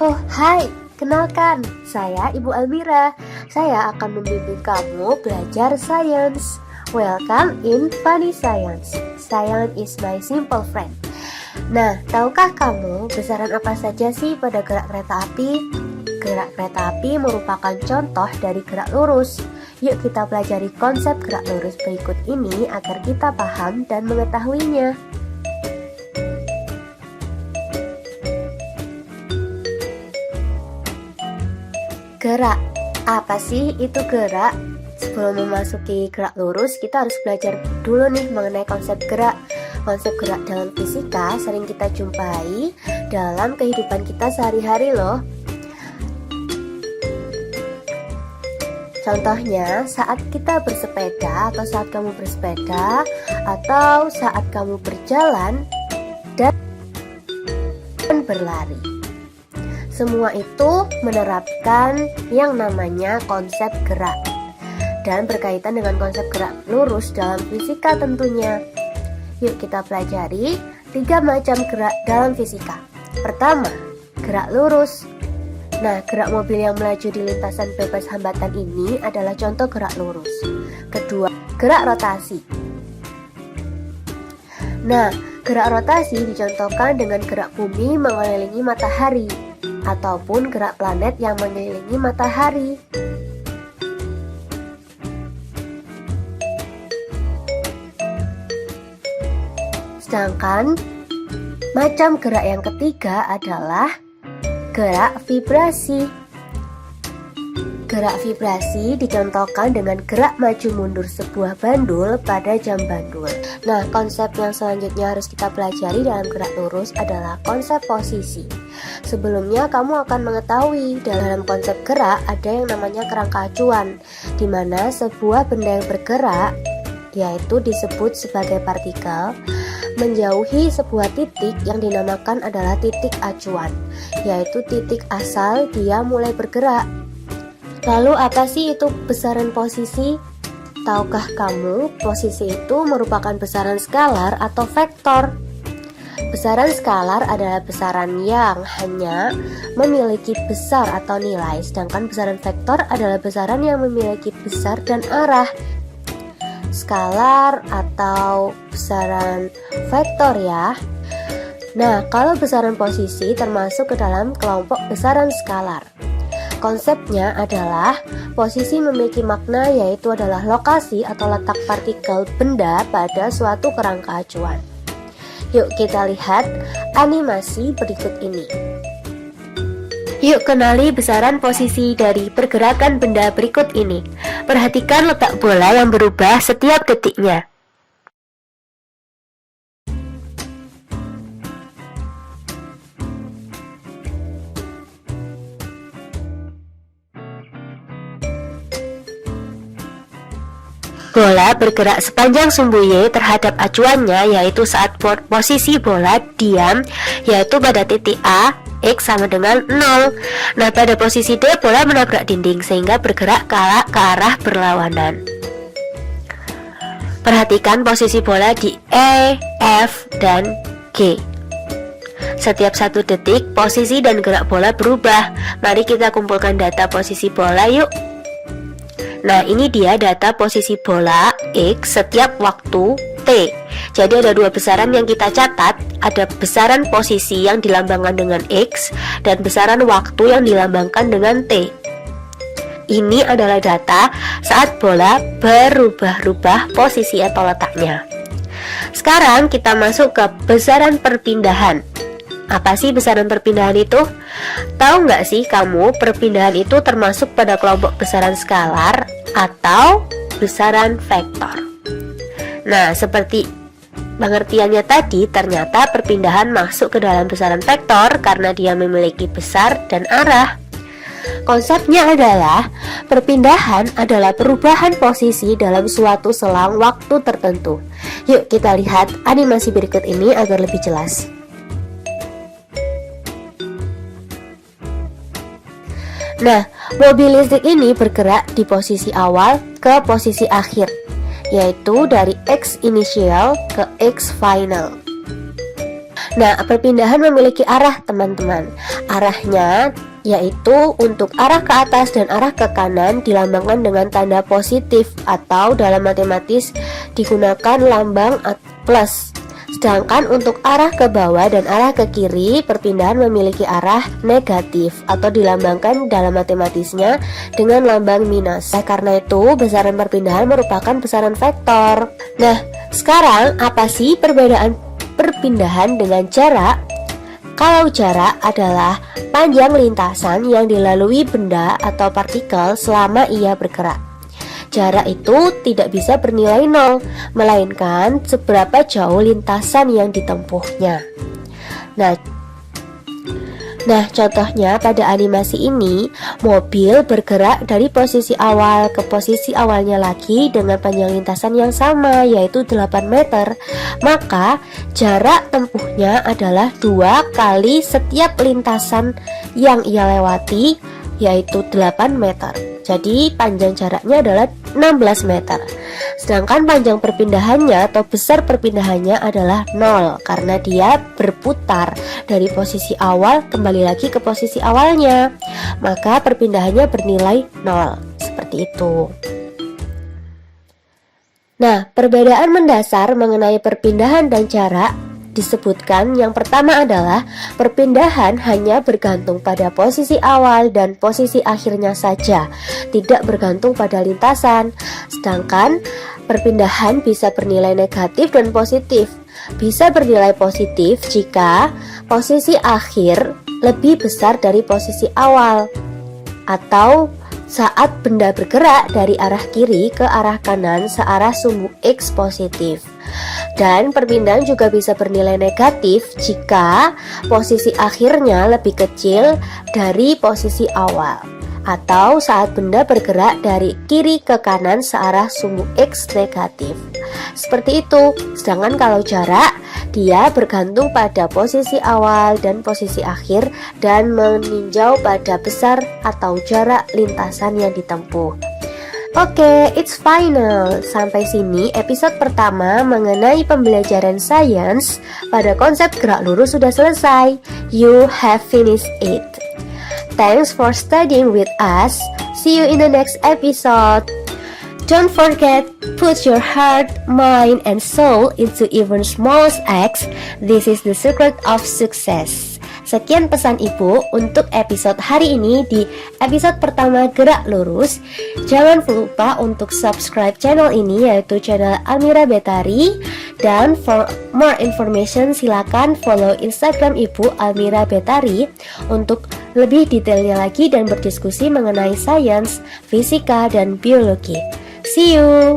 Oh, hai, kenalkan, saya Ibu Almira. Saya akan membimbing kamu belajar sains. Welcome in Funny Science. Science is my simple friend. Nah, tahukah kamu besaran apa saja sih pada gerak kereta api? Gerak kereta api merupakan contoh dari gerak lurus. Yuk kita pelajari konsep gerak lurus berikut ini agar kita paham dan mengetahuinya. Gerak, apa sih itu gerak? Sebelum memasuki gerak lurus, kita harus belajar dulu nih mengenai konsep gerak. Konsep gerak dalam fisika sering kita jumpai dalam kehidupan kita sehari-hari loh. Contohnya saat kita bersepeda atau saat kamu bersepeda atau saat kamu berjalan dan berlari. Semua itu menerapkan yang namanya konsep gerak dan berkaitan dengan konsep gerak lurus dalam fisika tentunya. Yuk kita pelajari 3 macam gerak dalam fisika. Pertama, gerak lurus. Nah, gerak mobil yang melaju di lintasan bebas hambatan ini adalah contoh gerak lurus. Kedua, gerak rotasi. Nah, gerak rotasi dicontohkan dengan gerak bumi mengelilingi matahari ataupun gerak planet yang mengelilingi matahari. Sedangkan macam gerak yang ketiga adalah gerak vibrasi. Gerak vibrasi dicontohkan dengan gerak maju mundur sebuah bandul pada jam bandul. Nah, konsep yang selanjutnya harus kita pelajari dalam gerak lurus adalah konsep posisi. Sebelumnya kamu akan mengetahui dalam konsep gerak ada yang namanya kerangka acuan, di mana sebuah benda yang bergerak, yaitu disebut sebagai partikel, menjauhi sebuah titik yang dinamakan adalah titik acuan, yaitu titik asal dia mulai bergerak. Lalu apa sih itu besaran posisi? Tahukah kamu posisi itu merupakan besaran skalar atau vektor? Besaran skalar adalah besaran yang hanya memiliki besar atau nilai, sedangkan besaran vektor adalah besaran yang memiliki besar dan arah. Skalar atau besaran vektor ya. Nah, kalau besaran posisi termasuk ke dalam kelompok besaran skalar. Konsepnya adalah posisi memiliki makna yaitu adalah lokasi atau letak partikel benda pada suatu kerangka acuan. Yuk kita lihat animasi berikut ini. Yuk kenali besaran posisi dari pergerakan benda berikut ini. Perhatikan letak bola yang berubah setiap detiknya. Bola bergerak sepanjang sumbu Y terhadap acuannya, yaitu saat posisi bola diam, yaitu pada titik A, X sama dengan 0. Nah, pada posisi D, bola menabrak dinding sehingga bergerak ke arah berlawanan. Perhatikan posisi bola di E, F, dan G. Setiap 1 detik, posisi dan gerak bola berubah. Mari kita kumpulkan data posisi bola yuk. Nah, ini dia data posisi bola X setiap waktu T. Jadi ada 2 besaran yang kita catat. Ada besaran posisi yang dilambangkan dengan X dan besaran waktu yang dilambangkan dengan T. Ini adalah data saat bola berubah-ubah posisi atau letaknya. Sekarang kita masuk ke besaran perpindahan. Apa sih besaran perpindahan itu? Tahu nggak sih kamu perpindahan itu termasuk pada kelompok besaran skalar atau besaran vektor? Nah, seperti pengertiannya tadi, ternyata perpindahan masuk ke dalam besaran vektor karena dia memiliki besar dan arah. Konsepnya adalah perpindahan adalah perubahan posisi dalam suatu selang waktu tertentu. Yuk kita lihat animasi berikut ini agar lebih jelas. Nah, mobil listrik ini bergerak di posisi awal ke posisi akhir, yaitu dari X initial ke X final. Nah, perpindahan memiliki arah, teman-teman. Arahnya yaitu untuk arah ke atas dan arah ke kanan dilambangkan dengan tanda positif, atau dalam matematis digunakan lambang plus. Sedangkan untuk arah ke bawah dan arah ke kiri, perpindahan memiliki arah negatif atau dilambangkan dalam matematisnya dengan lambang minus. Karena itu, besaran perpindahan merupakan besaran vektor. Nah, sekarang apa sih perbedaan perpindahan dengan jarak? Kalau jarak adalah panjang lintasan yang dilalui benda atau partikel selama ia bergerak. Jarak itu tidak bisa bernilai nol, melainkan seberapa jauh lintasan yang ditempuhnya. Nah, contohnya pada animasi ini, mobil bergerak dari posisi awal ke posisi awalnya lagi dengan panjang lintasan yang sama, yaitu 8 meter. Maka, jarak tempuhnya adalah 2 kali setiap lintasan yang ia lewati, yaitu 8 meter. Jadi, panjang jaraknya adalah 16 meter. Sedangkan panjang perpindahannya atau besar perpindahannya adalah 0, karena dia berputar dari posisi awal kembali lagi ke posisi awalnya. Maka perpindahannya bernilai 0. Seperti itu. Nah, perbedaan mendasar mengenai perpindahan dan jarak disebutkan. Yang pertama adalah perpindahan hanya bergantung pada posisi awal dan posisi akhirnya saja, tidak bergantung pada lintasan. Sedangkan perpindahan bisa bernilai negatif dan positif. Bisa bernilai positif jika posisi akhir lebih besar dari posisi awal, atau saat benda bergerak dari arah kiri ke arah kanan searah sumbu X positif. Dan perpindahan juga bisa bernilai negatif jika posisi akhirnya lebih kecil dari posisi awal, atau saat benda bergerak dari kiri ke kanan searah sumbu X negatif. Seperti itu. Sedangkan kalau jarak, dia bergantung pada posisi awal dan posisi akhir dan meninjau pada besar atau jarak lintasan yang ditempuh. Oke, it's final. Sampai sini episode pertama mengenai pembelajaran sains pada konsep gerak lurus sudah selesai. You have finished it. Thanks for studying with us. See you in the next episode. Don't forget, put your heart, mind, and soul into even smallest acts. This is the secret of success. Sekian pesan Ibu untuk episode hari ini di episode pertama Gerak Lurus. Jangan lupa untuk subscribe channel ini, yaitu channel Almira Betari. Dan for more information silakan follow Instagram Ibu Almira Betari untuk lebih detailnya lagi dan berdiskusi mengenai sains, fisika, dan biologi. See you!